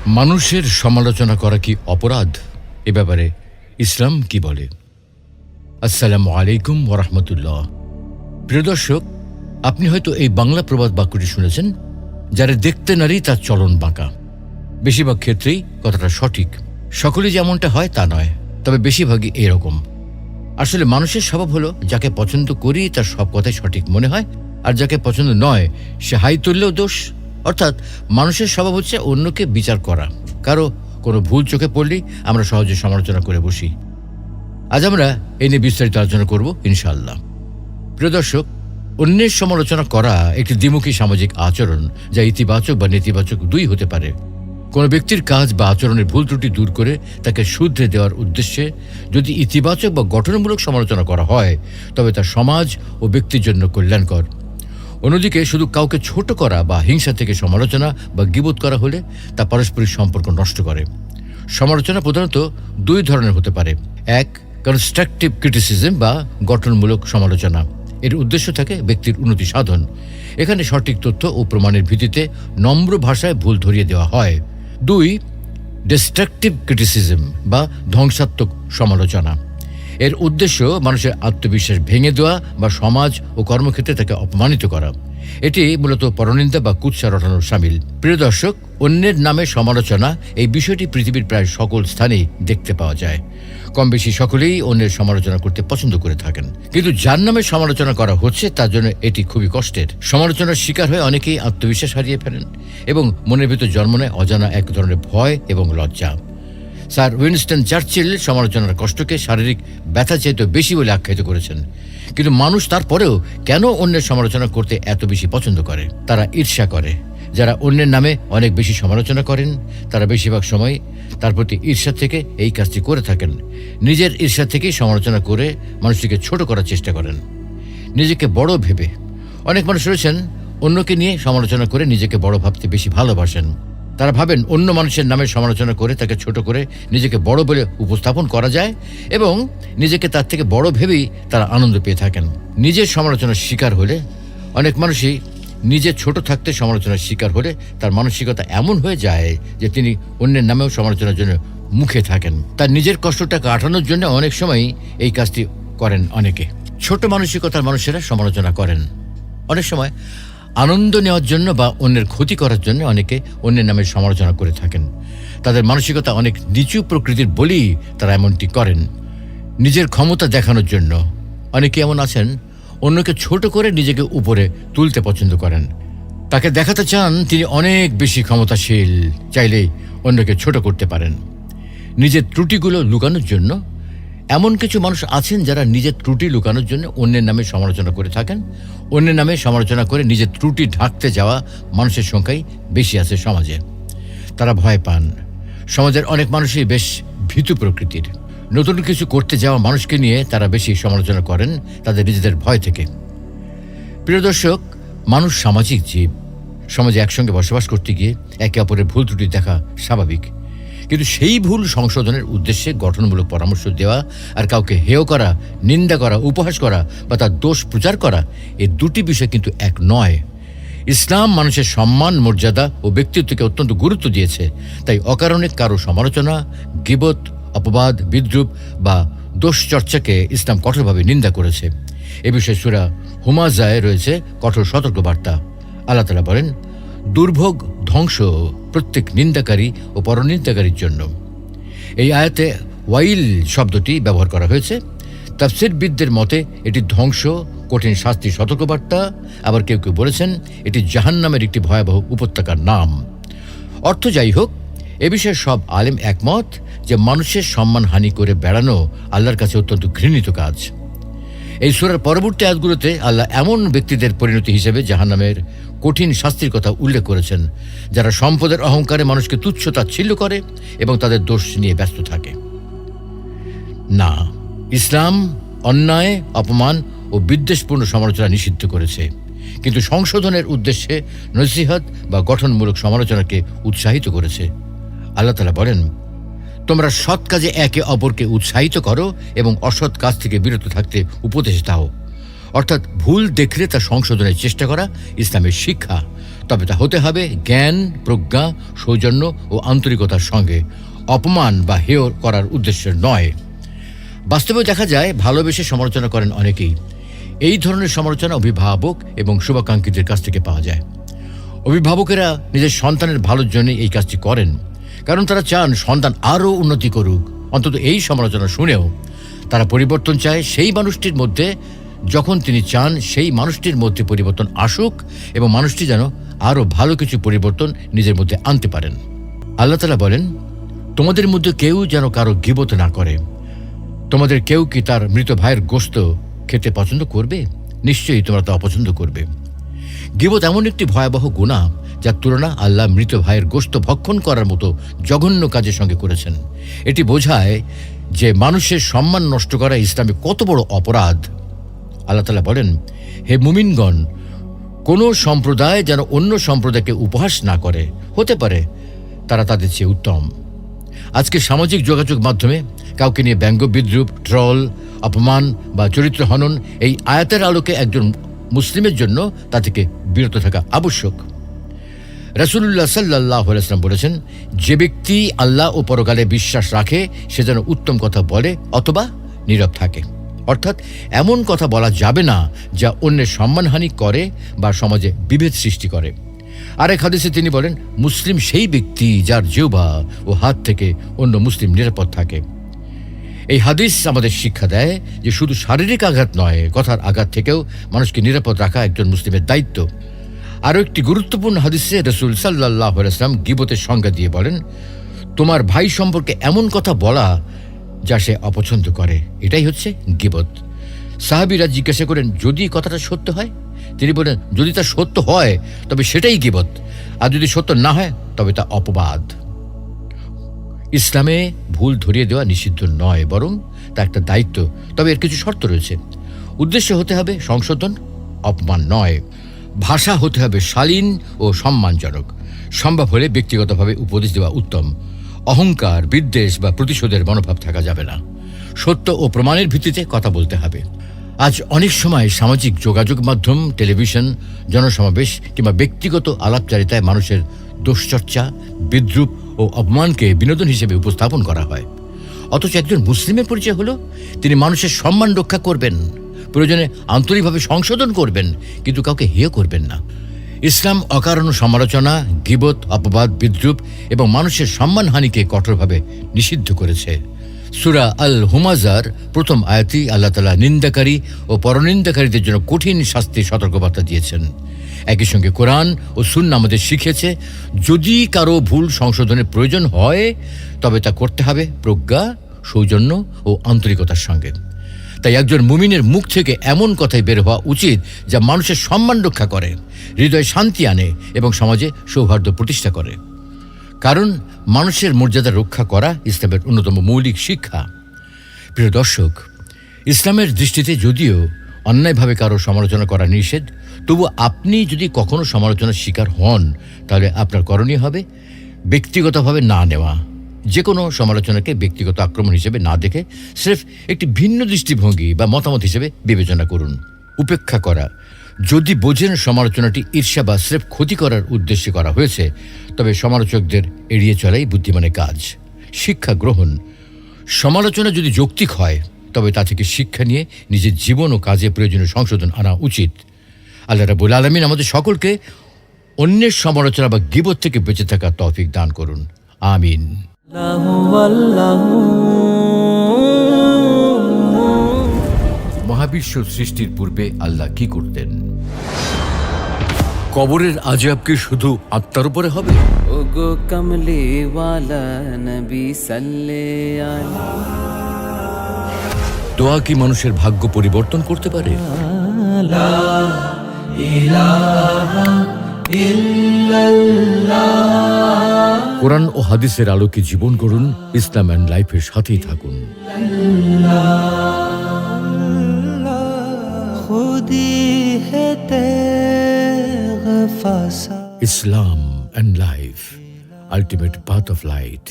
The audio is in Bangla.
মানুষের সমালোচনা করা কি অপরাধ? এ ব্যাপারে ইসলাম কি বলে? আসসালামু আলাইকুম ওয়া রাহমাতুল্লাহ। প্রিয় দর্শক, আপনি হয়তো এই বাংলা প্রবাদ বাক্যটি শুনেছেন, যারা দেখতে নারী তার চলন বাঁকা। বেশিরভাগ ক্ষেত্রেই কথাটা সঠিক। সকলে যেমনটা হয় তা নয়, তবে বেশিরভাগই এরকম। আসলে মানুষের স্বভাব হলো, যাকে পছন্দ করি তার সব কথাই সঠিক মনে হয়, আর যাকে পছন্দ নয় সে হাই তুললেও দোষ। অর্থাৎ মানুষের স্বভাব হচ্ছে অন্যকে বিচার করা। কারো কোনো ভুল চোখে পড়লেই আমরা সহজে সমালোচনা করে বসি। আজ আমরা এই নিয়ে বিস্তারিত আলোচনা করব ইনশাআল্লাহ। প্রিয় দর্শক, অন্যের সমালোচনা করা একটি দ্বিমুখী সামাজিক আচরণ, যা ইতিবাচক বা নেতিবাচক দুই হতে পারে। কোনো ব্যক্তির কাজ বা আচরণের ভুল ত্রুটি দূর করে তাকে শুধরে দেওয়ার উদ্দেশ্যে যদি ইতিবাচক বা গঠনমূলক সমালোচনা করা হয়, তবে তা সমাজ ও ব্যক্তির জন্য কল্যাণকর। অন্যদিকে শুধু কাউকে ছোট করা বা হিংসা থেকে সমালোচনা বা গীবত করা হলে তা পারস্পরিক সম্পর্ক নষ্ট করে। সমালোচনা প্রধানত দুই ধরনের হতে পারে। এক, কনস্ট্রাকটিভ ক্রিটিসিজম বা গঠনমূলক সমালোচনা। এর উদ্দেশ্য থাকে ব্যক্তির উন্নতি সাধন। এখানে সঠিক তথ্য ও প্রমাণের ভিত্তিতে নম্র ভাষায় ভুল ধরিয়ে দেওয়া হয়। দুই, ডিস্ট্রাকটিভ ক্রিটিসিজম বা ধ্বংসাত্মক সমালোচনা। এর উদ্দেশ্য মানুষের আত্মবিশ্বাস ভেঙে দেওয়া বা সমাজ ও কর্মক্ষেত্রে তাকে অপমানিত করা। এটি মূলত পরনিন্দা বা কুৎসা রটানোর শামিল। প্রিয় দর্শক, অন্যের নামে সমালোচনা, এই বিষয়টি পৃথিবীর প্রায় সকল স্থানেই দেখতে পাওয়া যায়। কম বেশি সকলেই অন্যের সমালোচনা করতে পছন্দ করে থাকেন, কিন্তু যার নামে সমালোচনা করা হচ্ছে তার জন্য এটি খুবই কষ্টের। সমালোচনার শিকার হয়ে অনেকেই আত্মবিশ্বাস হারিয়ে ফেলেন এবং মনের ভিতর জন্ম নেয় অজানা এক ধরনের ভয় এবং লজ্জা। স্যার উইনস্টন চার্চিল সমালোচনার কষ্টকে শারীরিক ব্যথা চাইতে বেশি বলে আখ্যায়িত করেছেন। কিন্তু মানুষ তারপরেও কেন অন্যের সমালোচনা করতে এত বেশি পছন্দ করে? তারা ঈর্ষা করে। যারা অন্যের নামে অনেক বেশি সমালোচনা করেন তারা বেশিরভাগ সময় তার প্রতি ঈর্ষা থেকে এই কাজটি করে থাকেন। নিজের ঈর্ষা থেকেই সমালোচনা করে মানুষটিকে ছোট করার চেষ্টা করেন, নিজেকে বড় ভেবে। অনেক মানুষ রয়েছেন অন্যকে নিয়ে সমালোচনা করে নিজেকে বড় ভাবতে বেশি ভালোবাসেন। তারা ভাবেন অন্য মানুষের নামে সমালোচনা করে তাকে ছোট করে নিজেকে বড় বলে উপস্থাপন করা যায় এবং নিজেকে তার থেকে বড় ভেবেই তারা আনন্দ পেয়ে থাকেন। নিজের সমালোচনার শিকার হলে অনেক মানুষই নিজে ছোট থাকতে সমালোচনার শিকার হলে তার মানসিকতা এমন হয়ে যায় যে তিনি অন্যের নামেও সমালোচনার জন্য মুখে থাকেন। তার নিজের কষ্টটা কাটানোর জন্য অনেক সময় এই কাজটি করেন অনেকে। ছোট মানসিকতার মানুষেরা সমালোচনা করেন অনেক সময় আনন্দ নেওয়ার জন্য বা অন্যের ক্ষতি করার জন্য। অনেকে অন্যের নামে সমালোচনা করে থাকেন। তাদের মানসিকতা অনেক নিচু প্রকৃতির বলেই তারা এমনটি করেন, নিজের ক্ষমতা দেখানোর জন্য। অনেকে এমন আছেন অন্যকে ছোট করে নিজেকে উপরে তুলতে পছন্দ করেন। তাকে দেখাতে চান তিনি অনেক বেশি ক্ষমতাশীল, চাইলেই অন্যকে ছোট করতে পারেন। নিজের ত্রুটিগুলো লুকানোর জন্য এমন কিছু মানুষ আছেন যারা নিজের ত্রুটি লুকানোর জন্য অন্যের নামে সমালোচনা করে থাকেন। অন্যের নামে সমালোচনা করে নিজের ত্রুটি ঢাকতে যাওয়া মানুষের সংখ্যাই বেশি আছে সমাজে। তারা ভয় পান। সমাজের অনেক মানুষই বেশ ভীতু প্রকৃতির। নতুন কিছু করতে যাওয়া মানুষকে নিয়ে তারা বেশি সমালোচনা করেন তাদের নিজেদের ভয় থেকে। প্রিয় দর্শক, মানুষ সামাজিক জীব। সমাজে একসঙ্গে বসবাস করতে গিয়ে একে অপরের ভুল ত্রুটি দেখা স্বাভাবিক, কিন্তু সেই ভুল সংশোধনের উদ্দেশ্যে গঠনমূলক পরামর্শ দেওয়া আর কাউকে হেয় করা, নিন্দা করা, উপহাস করা বা তার দোষ প্রচার করা, এই দুটি বিষয় কিন্তু এক নয়। ইসলাম মানুষের সম্মান, মর্যাদা ও ব্যক্তিত্বকে অত্যন্ত গুরুত্ব দিয়েছে। তাই অকারণে কারো সমালোচনা, গীবত, অপবাদ, বিদ্রূপ বা দোষ চর্চাকে ইসলাম কঠোরভাবে নিন্দা করেছে। এ বিষয়ে সূরা হুমাযায় রয়েছে কঠোর সতর্কবার্তা। আল্লাহ তাআলা বলেন, দুর্ভোগ, ধ্বংস প্রত্যেক নিন্দাকারী ও পরনিন্দাকারীর জন্য। এই আয়াতে ওয়াইল শব্দটি ব্যবহার করা হয়েছে। তাফসীরবিদদের মতে এটি ধ্বংস, কঠিন শাস্তির সতর্কবার্তা। আবার কেউ কেউ বলেছেন এটি জাহান্নামের একটি ভয়াবহ উপত্যকার নাম। অর্থ যাই হোক, এ বিষয়ে সব আলেম একমত যে মানুষের সম্মান হানি করে বেড়ানো আল্লাহর কাছে অত্যন্ত ঘৃণিত কাজ। এই সূরার পরবর্তী আয়াতগুলোতে আল্লাহ এমন ব্যক্তিদের পরিণতি হিসেবে জাহান্নামের কঠিন শাস্তির কথা উল্লেখ করেছেন, যারা সম্পদের অহংকারে মানুষকে তুচ্ছ তাচ্ছিল্য করে এবং তাদের দোষ নিয়ে ব্যস্ত থাকে। না, ইসলাম অন্যায়, অপমান ও বিদ্বেষপূর্ণ সমালোচনা নিষিদ্ধ করেছে, কিন্তু সংশোধনের উদ্দেশ্যে নসিহত বা গঠনমূলক সমালোচনাকে উৎসাহিত করেছে। আল্লাহ তাআলা বলেন, তোমরা সৎ কাজে একে অপরকে উৎসাহিত করো এবং অসৎ কাজ থেকে বিরত থাকতে উপদেশ দাও। অর্থাৎ ভুল দেখলে তা সংশোধনের চেষ্টা করা ইসলামের শিক্ষা। তবে তা হতে হবে জ্ঞান, প্রজ্ঞা, সৌজন্য ও আন্তরিকতার সঙ্গে, অপমান বা হেয় করার উদ্দেশ্যে নয়। বাস্তবে দেখা যায় ভালোবেসে সমালোচনা করেন অনেকেই। এই ধরনের সমালোচনা অভিভাবক এবং শুভাকাঙ্ক্ষীদের কাছ থেকে পাওয়া যায়। অভিভাবকেরা নিজের সন্তানের ভালোর জন্য এই কাজটি করেন, কারণ তারা চান সন্তান আরও উন্নতি করুক। অন্তত এই সমালোচনা শুনেও তারা পরিবর্তন চায় সেই মানুষটির মধ্যে, যখন তিনি চান সেই মানুষটির মধ্যে পরিবর্তন আসুক এবং মানুষটি যেন আরও ভালো কিছু পরিবর্তন নিজের মধ্যে আনতে পারেন। আল্লাহ তাআলা বলেন, তোমাদের মধ্যে কেউ যেন কারো গীবত না করে। তোমাদের কেউ কি তার মৃত ভাইয়ের গোশত খেতে পছন্দ করবে? নিশ্চয়ই তোমরা তা অপছন্দ করবে। গীবত এমন একটি ভয়াবহ গুনাহ যার তুলনা আল্লাহ মৃত ভাইয়ের গোশত ভক্ষণ করার মতো জঘন্য কাজের সঙ্গে করেছেন। এটি বোঝায় যে মানুষের সম্মান নষ্ট করা ইসলামে কত বড় অপরাধ। আল্লাহ তাআলা বলেন, হে মুমিনগণ, কোনো সম্প্রদায় যেন অন্য সম্প্রদায়কে উপহাস না করে, হতে পারে তারা তাদের চেয়ে উত্তম। আজকে সামাজিক যোগাযোগ মাধ্যমে কাউকে নিয়ে ব্যঙ্গ, বিদ্রূপ, ট্রল, অপমান বা চরিত্র হনন, এই আয়াতের আলোকে একজন মুসলিমের জন্য তা থেকে বিরত থাকা আবশ্যক। রাসূলুল্লাহ সাল্লাল্লাহু আলাইহি ওয়াসাল্লাম বলেছেন, যে ব্যক্তি আল্লাহ ও পরকালে বিশ্বাস রাখে সে যেন উত্তম কথা বলে অথবা নীরব থাকে। অর্থাৎ এমন কথা বলা যাবে না যা অন্যের সম্মানহানি করে বা সমাজে বিভেদ সৃষ্টি করে। আরেক হাদিসে তিনি বলেন, মুসলিম সেই ব্যক্তি যার জিহ্বা ও হাত থেকে অন্য মুসলিম নিরাপদ থাকে। এই হাদিস আমাদের শিক্ষা দেয় যে শুধু শারীরিক আঘাত নয়, কথার আঘাত থেকেও মানুষকে নিরাপদ রাখা একজন মুসলিমের দায়িত্ব। আরও একটি গুরুত্বপূর্ণ হাদিসে রাসূল সাল্লাল্লাহু আলাইহি ওয়াসাল্লাম গীবতের সংজ্ঞা দিয়ে বলেন, তোমার ভাই সম্পর্কে এমন কথা বলা যা সে অপছন্দ করে, এটাই হচ্ছে গীবত। সাহাবীরা জিজ্ঞাসা করেন, যদি কথাটা সত্য হয়? তিনি বলেন, যদি তা সত্য হয় তবে সেটাই গীবত, আর যদি সত্য না হয় তবে তা অপবাদ। ইসলামে ভুল ধরিয়ে দেওয়া নিষিদ্ধ নয়, বরং তা একটা দায়িত্ব। তবে এর কিছু শর্ত রয়েছে। উদ্দেশ্য হতে হবে সংশোধন, অপমান নয়। ভাষা হতে হবে শালীন ও সম্মানজনক। সম্ভব হলে ব্যক্তিগতভাবে উপদেশ দেওয়া উত্তম। অহংকার, বিদ্বেষ বা প্রতিশোধের মনোভাব থাকা যাবে না। সত্য ও প্রমাণের ভিত্তিতে কথা বলতে হবে। আজ অনেক সময় সামাজিক যোগাযোগ মাধ্যম, টেলিভিশন, জনসমাবেশ কিংবা ব্যক্তিগত আলাপচারিতায় মানুষের দোষচর্চা, বিদ্রূপ ও অপমানকে বিনোদন হিসেবে উপস্থাপন করা হয়। অথচ একজন মুসলিমের পরিচয় হলো তিনি মানুষের সম্মান রক্ষা করবেন, প্রয়োজনে আন্তরিকভাবে সংশোধন করবেন, কিন্তু কাউকে হেয় করবেন না। ইসলাম অকারণ সমালোচনা, গীবত, অপবাদ, বিদ্রূপ এবং মানুষের সম্মানহানিকে কঠোরভাবে নিষিদ্ধ করেছে। সূরা আল হুমাজার প্রথম আয়াতে আল্লাহ তাআলা নিন্দাকারী ও পরনিন্দাকারীদের জন্য কঠিন শাস্তির সতর্কবার্তা দিয়েছেন। একই সঙ্গে কোরআন ও সুন্নাহ আমাদের শিখিয়েছে, যদি কারো ভুল সংশোধনের প্রয়োজন হয় তবে তা করতে হবে প্রজ্ঞা, সৌজন্য ও আন্তরিকতার সঙ্গে। তাই একজন মুমিনের মুখ থেকে এমন কথাই বের হওয়া উচিত যা মানুষের সম্মান রক্ষা করে, হৃদয়ে শান্তি আনে এবং সমাজে সৌহার্দ্য প্রতিষ্ঠা করে। কারণ মানুষের মর্যাদা রক্ষা করা ইসলামের অন্যতম মৌলিক শিক্ষা। প্রিয় দর্শক, ইসলামের দৃষ্টিতে যদিও অন্যায়ভাবে কারো সমালোচনা করা নিষেধ, তবু আপনি যদি কখনো সমালোচনার শিকার হন তাহলে আপনার করণীয় হবে ব্যক্তিগতভাবে না নেওয়া। যে কোনো সমালোচনাকে ব্যক্তিগত আক্রমণ হিসেবে না দেখে স্রেফ একটি ভিন্ন দৃষ্টিভঙ্গি বা মতামত হিসেবে বিবেচনা করুন। উপেক্ষা করা। যদি বোঝেন সমালোচনাটি ঈর্ষা বা স্রেফ ক্ষতি করার উদ্দেশ্যে করা হয়েছে, তবে সমালোচকদের এড়িয়ে চলাই বুদ্ধিমানের কাজ। শিক্ষা গ্রহণ। সমালোচনা যদি যৌক্তিক হয় তবে তা থেকে শিক্ষা নিয়ে নিজের জীবন ও কাজে প্রয়োজনীয় সংশোধন আনা উচিত। আল্লাহ রাব্বুল আলামিন আমাদের সকলকে অন্যের সমালোচনা বা গীবত থেকে বেঁচে থাকার তৌফিক দান করুন। আমিন। মহাবিশ্ব সৃষ্টির পূর্বে আল্লাহ কি করতেন? কবরের আযাব কি শুধু আত্মার উপরে হবে? ওগো কমলি ওয়ালা নবী সাল্লাল্লাহু আলাইহি। দোয়া কি মানুষের ভাগ্য পরিবর্তন করতে পারে? লা ইলাহা ইল্লাল্লাহ। কোরআন ও হাদিসের আলোকে জীবন গড়ুন। ইসলাম এন্ড লাইফের সাথেই থাকুন। Islam and life, ultimate path of light.